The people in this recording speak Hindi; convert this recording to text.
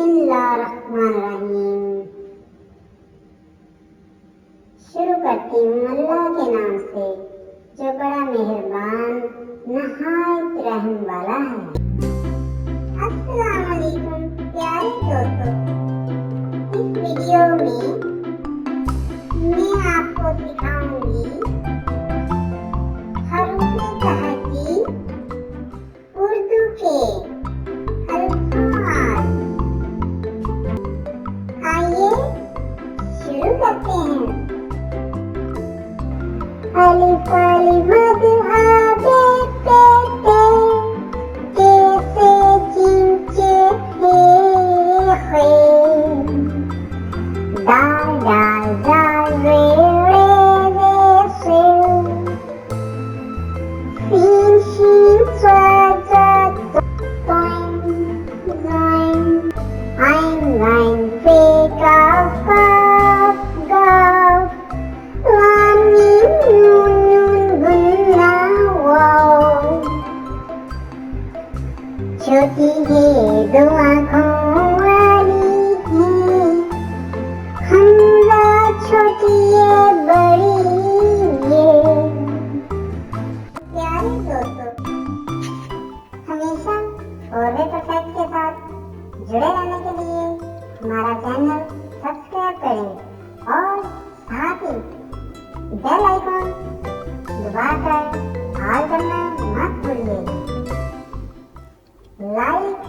बिस्मिल्लाहिर्रहमानिर्रहीम। शुरू करती हूँ अल्लाह के नाम से जो बड़ा मेहरबान नहायत रहम वाला है। अस्सलाम वालेकुम प्यारे दोस्तों, इस वीडियो में मैं आपको सिखाऊंगी हरूफ तहजी उर्दू के अल्फाज। आइए शुरू करते हैं। अलिफ अलिफ मद हा बे पे ते के से जिम चे हे खे दाल दाल दाल रे रे रे से सीन शीन स्वाद स्वाद तोइन ज़ाइन आइन वाइन फे काफ काफ गाफ लाम मीम नून नून गुन्ना वाव। छोटी है दो आँखों वाली है, हमजा छोटी है बड़ी ये। प्यारे दोस्तों, हमेशा पौधे परफेक्ट के साथ जुड़े रहने के लिए हमारा चैनल सब्सक्राइब करें और साथ ही बेल आइकॉन दबाकर ऑल करना मत भूलिए। लाइक